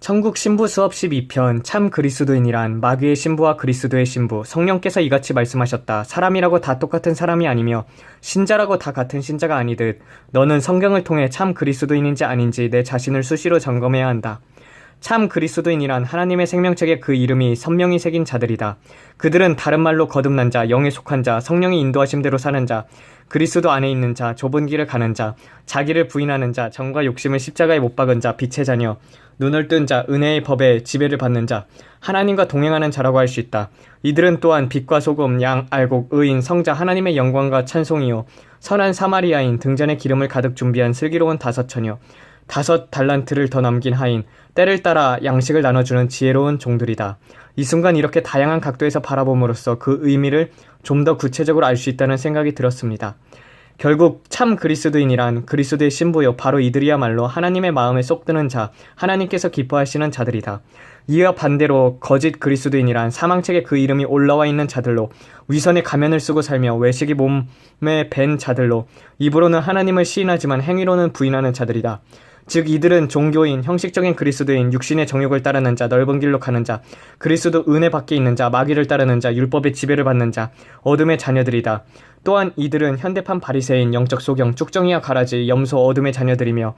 천국 신부 수업 12편 참 그리스도인이란 마귀의 신부와 그리스도의 신부. 성령께서 이같이 말씀하셨다. 사람이라고 다 똑같은 사람이 아니며 신자라고 다 같은 신자가 아니듯 너는 성경을 통해 참 그리스도인인지 아닌지 내 자신을 수시로 점검해야 한다. 참 그리스도인이란 하나님의 생명책에 그 이름이 선명히 새긴 자들이다. 그들은 다른 말로 거듭난 자, 영에 속한 자, 성령이 인도하심대로 사는 자, 그리스도 안에 있는 자, 좁은 길을 가는 자, 자기를 부인하는 자, 정과 욕심을 십자가에 못 박은 자, 빛의 자녀, 눈을 뜬 자, 은혜의 법에 지배를 받는 자, 하나님과 동행하는 자라고 할 수 있다. 이들은 또한 빛과 소금, 양, 알곡, 의인, 성자, 하나님의 영광과 찬송이요 선한 사마리아인, 등잔에 기름을 가득 준비한 슬기로운 다섯처녀, 5달란트를 더 남긴 하인, 때를 따라 양식을 나눠주는 지혜로운 종들이다. 이 순간 이렇게 다양한 각도에서 바라봄으로써 그 의미를 좀 더 구체적으로 알 수 있다는 생각이 들었습니다. 결국 참 그리스도인이란 그리스도의 신부요 바로 이들이야말로 하나님의 마음에 쏙 드는 자, 하나님께서 기뻐하시는 자들이다. 이와 반대로 거짓 그리스도인이란 사망책에 그 이름이 올라와 있는 자들로, 위선의 가면을 쓰고 살며 외식이 몸에 밴 자들로, 입으로는 하나님을 시인하지만 행위로는 부인하는 자들이다. 즉 이들은 종교인, 형식적인 그리스도인, 육신의 정욕을 따르는 자, 넓은 길로 가는 자, 그리스도 은혜 밖에 있는 자, 마귀를 따르는 자, 율법의 지배를 받는 자, 어둠의 자녀들이다. 또한 이들은 현대판 바리새인, 영적 소경, 쭉정이와 가라지, 염소, 어둠의 자녀들이며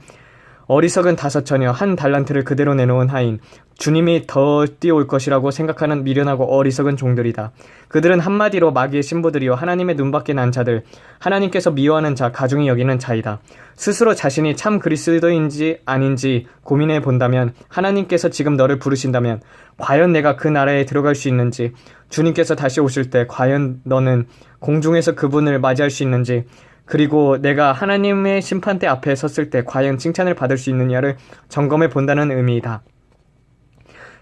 어리석은 5처녀, 1달란트를 그대로 내놓은 하인, 주님이 더 뛰어올 것이라고 생각하는 미련하고 어리석은 종들이다. 그들은 한마디로 마귀의 신부들이요 하나님의 눈밖에 난 자들, 하나님께서 미워하는 자, 가중히 여기는 자이다. 스스로 자신이 참 그리스도인지 아닌지 고민해 본다면, 하나님께서 지금 너를 부르신다면 과연 내가 그 나라에 들어갈 수 있는지, 주님께서 다시 오실 때 과연 너는 공중에서 그분을 맞이할 수 있는지, 그리고 내가 하나님의 심판대 앞에 섰을 때 과연 칭찬을 받을 수 있느냐를 점검해 본다는 의미이다.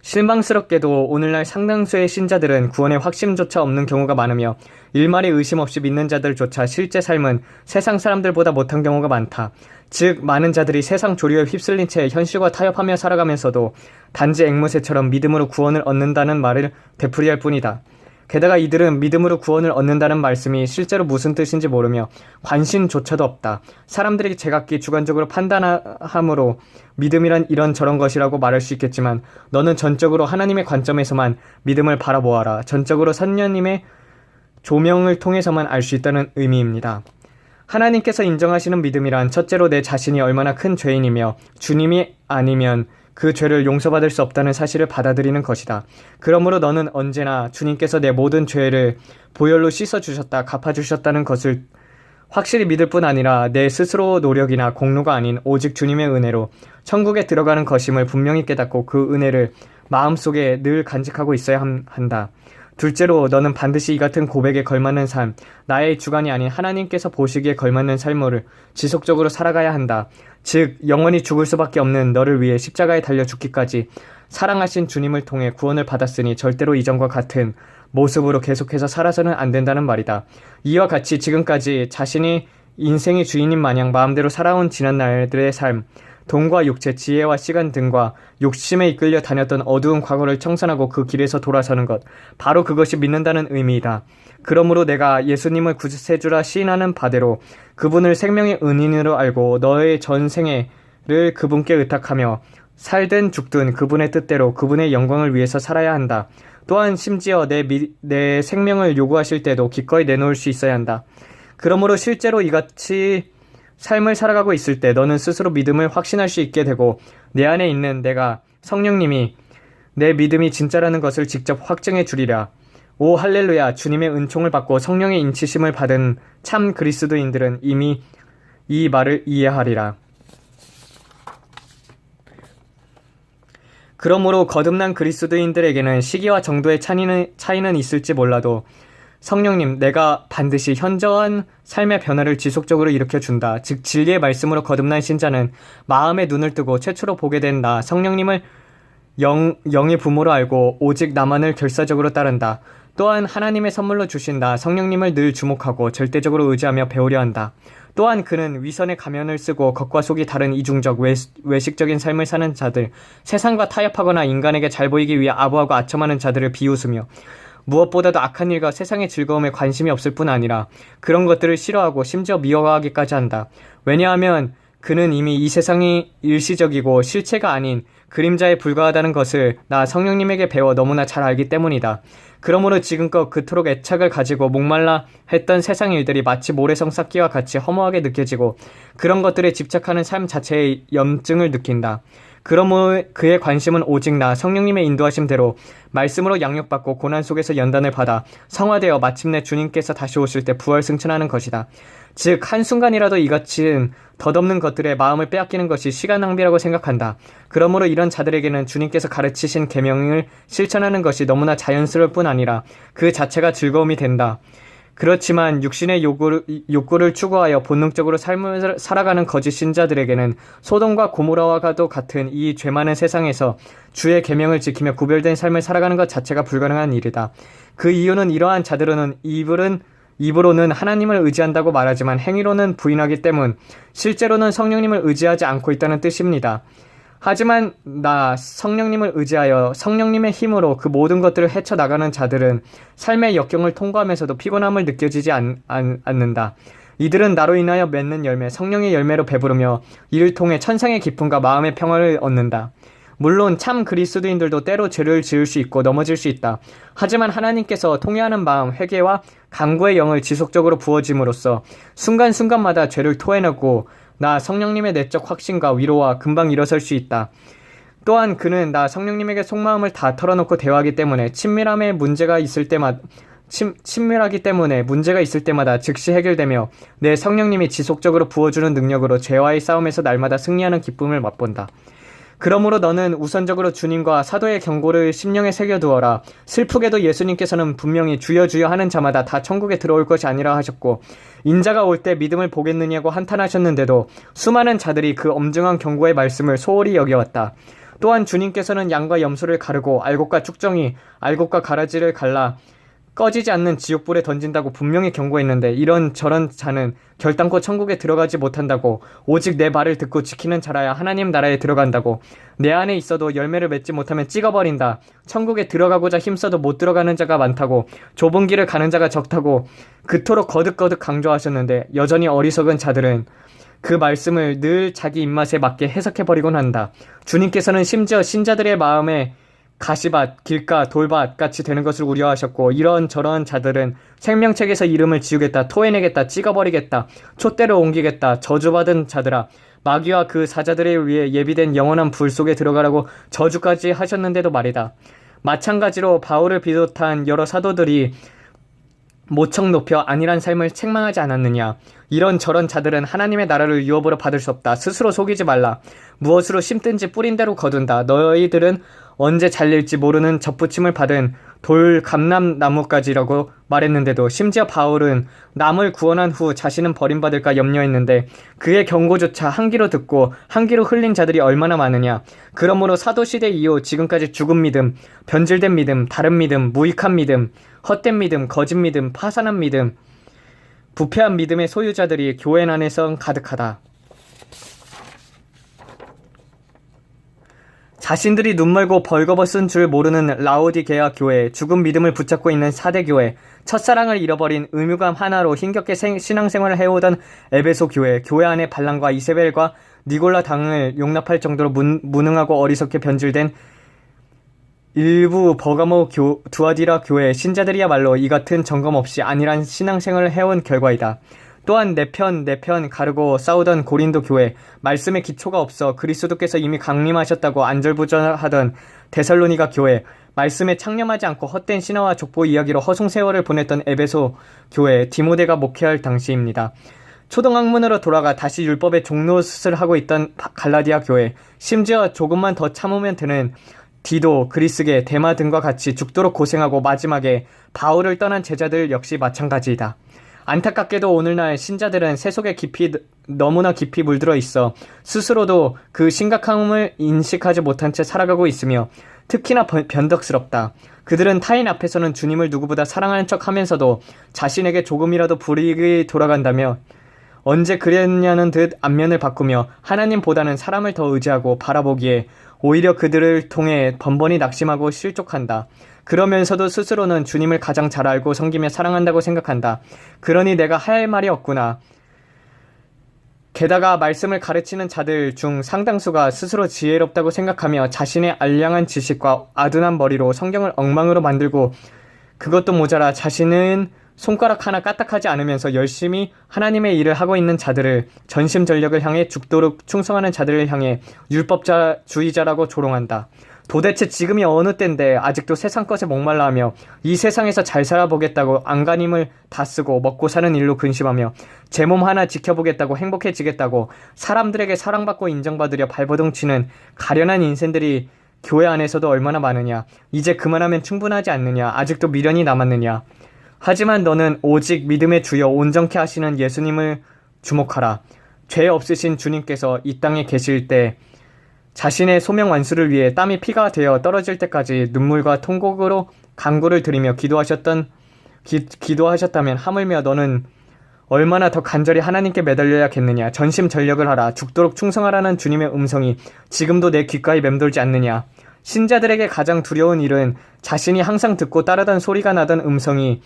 실망스럽게도 오늘날 상당수의 신자들은 구원의 확신조차 없는 경우가 많으며 일말의 의심 없이 믿는 자들조차 실제 삶은 세상 사람들보다 못한 경우가 많다. 즉 많은 자들이 세상 조류에 휩쓸린 채 현실과 타협하며 살아가면서도 단지 앵무새처럼 믿음으로 구원을 얻는다는 말을 되풀이할 뿐이다. 게다가 이들은 믿음으로 구원을 얻는다는 말씀이 실제로 무슨 뜻인지 모르며 관심조차도 없다. 사람들이 제각기 주관적으로 판단함으로 믿음이란 이런저런 것이라고 말할 수 있겠지만 너는 전적으로 하나님의 관점에서만 믿음을 바라보아라. 전적으로 선녀님의 조명을 통해서만 알 수 있다는 의미입니다. 하나님께서 인정하시는 믿음이란 첫째로 내 자신이 얼마나 큰 죄인이며 주님이 아니면 그 죄를 용서받을 수 없다는 사실을 받아들이는 것이다. 그러므로 너는 언제나 주님께서 내 모든 죄를 보혈로 씻어주셨다, 갚아주셨다는 것을 확실히 믿을 뿐 아니라 내 스스로 노력이나 공로가 아닌 오직 주님의 은혜로 천국에 들어가는 것임을 분명히 깨닫고 그 은혜를 마음속에 늘 간직하고 있어야 한다. 둘째로 너는 반드시 이 같은 고백에 걸맞는 삶, 나의 주관이 아닌 하나님께서 보시기에 걸맞는 삶을 지속적으로 살아가야 한다. 즉 영원히 죽을 수밖에 없는 너를 위해 십자가에 달려 죽기까지 사랑하신 주님을 통해 구원을 받았으니 절대로 이전과 같은 모습으로 계속해서 살아서는 안 된다는 말이다. 이와 같이 지금까지 자신이 인생의 주인인 마냥 마음대로 살아온 지난 날들의 삶, 돈과 육체, 지혜와 시간 등과 욕심에 이끌려 다녔던 어두운 과거를 청산하고 그 길에서 돌아서는 것, 바로 그것이 믿는다는 의미이다. 그러므로 내가 예수님을 구세주라 시인하는 바대로 그분을 생명의 은인으로 알고 너의 전생애를 그분께 의탁하며 살든 죽든 그분의 뜻대로 그분의 영광을 위해서 살아야 한다. 또한 심지어 내 생명을 요구하실 때도 기꺼이 내놓을 수 있어야 한다. 그러므로 실제로 이같이 삶을 살아가고 있을 때 너는 스스로 믿음을 확신할 수 있게 되고 내 안에 있는 내가 성령님이 내 믿음이 진짜라는 것을 직접 확증해 주리라. 오 할렐루야. 주님의 은총을 받고 성령의 인치심을 받은 참 그리스도인들은 이미 이 말을 이해하리라. 그러므로 거듭난 그리스도인들에게는 시기와 정도의 차이는 있을지 몰라도 성령님, 내가 반드시 현저한 삶의 변화를 지속적으로 일으켜준다. 즉 진리의 말씀으로 거듭난 신자는 마음의 눈을 뜨고 최초로 보게 된 나 성령님을 영의 부모로 알고 오직 나만을 결사적으로 따른다. 또한 하나님의 선물로 주신 나 성령님을 늘 주목하고 절대적으로 의지하며 배우려 한다. 또한 그는 위선의 가면을 쓰고 겉과 속이 다른 이중적 외식적인 삶을 사는 자들, 세상과 타협하거나 인간에게 잘 보이기 위해 아부하고 아첨하는 자들을 비웃으며 무엇보다도 악한 일과 세상의 즐거움에 관심이 없을 뿐 아니라 그런 것들을 싫어하고 심지어 미워하기까지 한다. 왜냐하면 그는 이미 이 세상이 일시적이고 실체가 아닌 그림자에 불과하다는 것을 나 성령님에게 배워 너무나 잘 알기 때문이다. 그러므로 지금껏 그토록 애착을 가지고 목말라 했던 세상 일들이 마치 모래성 쌓기와 같이 허무하게 느껴지고 그런 것들에 집착하는 삶 자체의 염증을 느낀다. 그러므로 그의 관심은 오직 나 성령님의 인도하심대로 말씀으로 양육받고 고난 속에서 연단을 받아 성화되어 마침내 주님께서 다시 오실 때 부활승천하는 것이다. 즉 한순간이라도 이같은 덧없는 것들에 마음을 빼앗기는 것이 시간 낭비라고 생각한다. 그러므로 이런 자들에게는 주님께서 가르치신 계명을 실천하는 것이 너무나 자연스러울 뿐 아니라 그 자체가 즐거움이 된다. 그렇지만 육신의 욕구를 추구하여 본능적으로 삶을 살아가는 거짓 신자들에게는 소돔과 고모라와도 같은 이 죄 많은 세상에서 주의 계명을 지키며 구별된 삶을 살아가는 것 자체가 불가능한 일이다. 그 이유는 이러한 자들은 입으로는 하나님을 의지한다고 말하지만 행위로는 부인하기 때문, 실제로는 성령님을 의지하지 않고 있다는 뜻입니다. 하지만 나 성령님을 의지하여 성령님의 힘으로 그 모든 것들을 헤쳐나가는 자들은 삶의 역경을 통과하면서도 피곤함을 느껴지지 않는다. 이들은 나로 인하여 맺는 열매, 성령의 열매로 배부르며 이를 통해 천상의 기쁨과 마음의 평화를 얻는다. 물론 참 그리스도인들도 때로 죄를 지을 수 있고 넘어질 수 있다. 하지만 하나님께서 통회하는 마음, 회개와 간구의 영을 지속적으로 부어짐으로써 순간순간마다 죄를 토해내고 나 성령님의 내적 확신과 위로와 금방 일어설 수 있다. 또한 그는 나 성령님에게 속마음을 다 털어놓고 대화하기 때문에 친밀하기 때문에 문제가 있을 때마다 즉시 해결되며 내 성령님이 지속적으로 부어주는 능력으로 죄와의 싸움에서 날마다 승리하는 기쁨을 맛본다. 그러므로 너는 우선적으로 주님과 사도의 경고를 심령에 새겨두어라. 슬프게도 예수님께서는 분명히 주여 주여 하는 자마다 다 천국에 들어올 것이 아니라 하셨고 인자가 올 때 믿음을 보겠느냐고 한탄하셨는데도 수많은 자들이 그 엄중한 경고의 말씀을 소홀히 여겨왔다. 또한 주님께서는 양과 염소를 가르고 알곡과 쭉정이, 알곡과 가라지를 갈라 꺼지지 않는 지옥불에 던진다고 분명히 경고했는데 이런 저런 자는 결단코 천국에 들어가지 못한다고, 오직 내 말을 듣고 지키는 자라야 하나님 나라에 들어간다고, 내 안에 있어도 열매를 맺지 못하면 찍어버린다, 천국에 들어가고자 힘써도 못 들어가는 자가 많다고, 좁은 길을 가는 자가 적다고 그토록 거듭거듭 강조하셨는데 여전히 어리석은 자들은 그 말씀을 늘 자기 입맛에 맞게 해석해버리곤 한다. 주님께서는 심지어 신자들의 마음에 가시밭, 길가, 돌밭 같이 되는 것을 우려하셨고 이런저런 자들은 생명책에서 이름을 지우겠다, 토해내겠다, 찍어버리겠다, 촛대를 옮기겠다, 저주받은 자들아, 마귀와 그 사자들에 위해 예비된 영원한 불 속에 들어가라고 저주까지 하셨는데도 말이다. 마찬가지로 바울을 비롯한 여러 사도들이 모청 높여 안일한 삶을 책망하지 않았느냐. 이런저런 자들은 하나님의 나라를 유업으로 받을 수 없다. 스스로 속이지 말라. 무엇으로 심든지 뿌린 대로 거둔다. 너희들은 언제 잘릴지 모르는 접붙임을 받은 돌감람나무까지라고 말했는데도 심지어 바울은 남을 구원한 후 자신은 버림받을까 염려했는데 그의 경고조차 한 귀로 듣고 한 귀로 흘린 자들이 얼마나 많으냐. 그러므로 사도시대 이후 지금까지 죽은 믿음, 변질된 믿음, 다른 믿음, 무익한 믿음, 헛된 믿음, 거짓 믿음, 파산한 믿음, 부패한 믿음의 소유자들이 교회 안에서 가득하다. 자신들이 눈멀고 벌거벗은 줄 모르는 라오디게아 교회, 죽은 믿음을 붙잡고 있는 사대 교회, 첫사랑을 잃어버린 의무감 하나로 힘겹게 신앙생활을 해오던 에베소 교회, 교회 안에 발람과 이세벨과 니골라 당을 용납할 정도로 무능하고 어리석게 변질된 일부 버가모 두아디라 교회 신자들이야말로 이 같은 점검 없이 안일한 신앙생활을 해온 결과이다. 또한 내 편 가르고 싸우던 고린도 교회, 말씀의 기초가 없어 그리스도께서 이미 강림하셨다고 안절부절하던 데살로니가 교회, 말씀에 창념하지 않고 헛된 신화와 족보 이야기로 허송세월을 보냈던 에베소 교회, 디모데가 목회할 당시입니다. 초등학문으로 돌아가 다시 율법의 종노릇을 하고 있던 갈라디아 교회, 심지어 조금만 더 참으면 되는 디도, 그리스게, 데마 등과 같이 죽도록 고생하고 마지막에 바울을 떠난 제자들 역시 마찬가지이다. 안타깝게도 오늘날 신자들은 세속에 너무나 깊이 물들어 있어 스스로도 그 심각함을 인식하지 못한 채 살아가고 있으며 특히나 변덕스럽다. 그들은 타인 앞에서는 주님을 누구보다 사랑하는 척 하면서도 자신에게 조금이라도 불이익이 돌아간다며 언제 그랬냐는 듯 안면을 바꾸며 하나님보다는 사람을 더 의지하고 바라보기에 오히려 그들을 통해 번번이 낙심하고 실족한다. 그러면서도 스스로는 주님을 가장 잘 알고 섬기며 사랑한다고 생각한다. 그러니 내가 할 말이 없구나. 게다가 말씀을 가르치는 자들 중 상당수가 스스로 지혜롭다고 생각하며 자신의 알량한 지식과 아둔한 머리로 성경을 엉망으로 만들고, 그것도 모자라 자신은 손가락 하나 까딱하지 않으면서 열심히 하나님의 일을 하고 있는 자들을, 전심전력을 향해 죽도록 충성하는 자들을 향해 율법주의자라고 조롱한다. 도대체 지금이 어느 때인데 아직도 세상 것에 목말라하며 이 세상에서 잘 살아보겠다고 안간힘을 다 쓰고 먹고 사는 일로 근심하며 제 몸 하나 지켜보겠다고 행복해지겠다고 사람들에게 사랑받고 인정받으려 발버둥 치는 가련한 인생들이 교회 안에서도 얼마나 많으냐. 이제 그만하면 충분하지 않느냐. 아직도 미련이 남았느냐. 하지만 너는 오직 믿음의 주여 온전케 하시는 예수님을 주목하라. 죄 없으신 주님께서 이 땅에 계실 때 자신의 소명 완수를 위해 땀이 피가 되어 떨어질 때까지 눈물과 통곡으로 간구를 드리며 기도하셨다면 하물며 너는 얼마나 더 간절히 하나님께 매달려야겠느냐. 전심전력을 하라. 죽도록 충성하라는 주님의 음성이 지금도 내 귓가에 맴돌지 않느냐. 신자들에게 가장 두려운 일은 자신이 항상 듣고 따르던 소리가 나던 음성이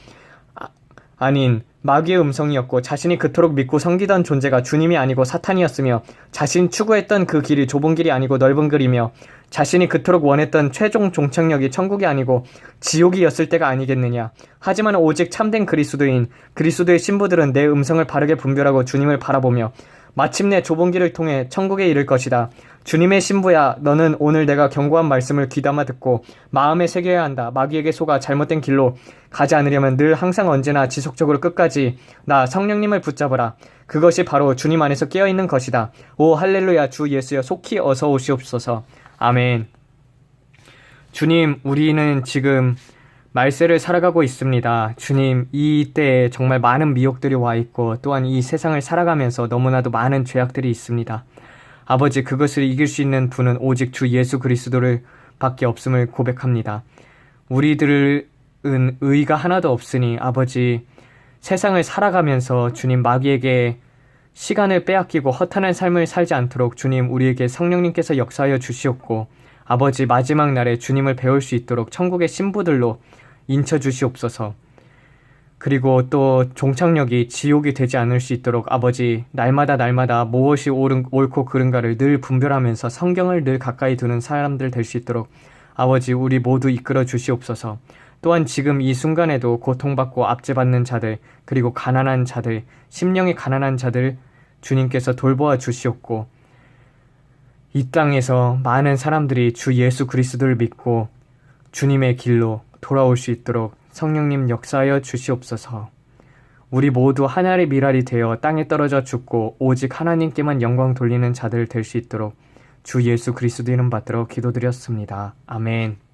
아닌 마귀의 음성이었고, 자신이 그토록 믿고 섬기던 존재가 주님이 아니고 사탄이었으며, 자신 추구했던 그 길이 좁은 길이 아니고 넓은 길이며, 자신이 그토록 원했던 최종 종착역이 천국이 아니고 지옥이었을 때가 아니겠느냐. 하지만 오직 참된 그리스도의 신부들은 내 음성을 바르게 분별하고 주님을 바라보며 마침내 좁은 길을 통해 천국에 이를 것이다. 주님의 신부야, 너는 오늘 내가 경고한 말씀을 귀담아 듣고 마음에 새겨야 한다. 마귀에게 속아 잘못된 길로 가지 않으려면 늘 항상 언제나 지속적으로 끝까지 나 성령님을 붙잡으라. 그것이 바로 주님 안에서 깨어있는 것이다. 오 할렐루야. 주 예수여 속히 어서 오시옵소서. 아멘. 주님, 우리는 지금 말세를 살아가고 있습니다. 주님, 이 때에 정말 많은 미혹들이 와 있고, 또한 이 세상을 살아가면서 너무나도 많은 죄악들이 있습니다. 아버지, 그것을 이길 수 있는 분은 오직 주 예수 그리스도를 밖에 없음을 고백합니다. 우리들은 의가 하나도 없으니 아버지, 세상을 살아가면서 주님 마귀에게 시간을 빼앗기고 허탄한 삶을 살지 않도록 주님 우리에게 성령님께서 역사하여 주시옵고, 아버지 마지막 날에 주님을 배울 수 있도록 천국의 신부들로 인쳐 주시옵소서. 그리고 또 종착역이 지옥이 되지 않을 수 있도록 아버지 날마다 무엇이 옳고 그른가를 늘 분별하면서 성경을 늘 가까이 두는 사람들 될 수 있도록 아버지 우리 모두 이끌어 주시옵소서. 또한 지금 이 순간에도 고통받고 압제받는 자들, 그리고 가난한 자들, 심령이 가난한 자들 주님께서 돌보아 주시옵고, 이 땅에서 많은 사람들이 주 예수 그리스도를 믿고 주님의 길로 돌아올 수 있도록 성령님 역사하여 주시옵소서. 우리 모두 하늘의 미랄이 되어 땅에 떨어져 죽고 오직 하나님께만 영광 돌리는 자들 될 수 있도록 주 예수 그리스도 이름 받들어 기도드렸습니다. 아멘.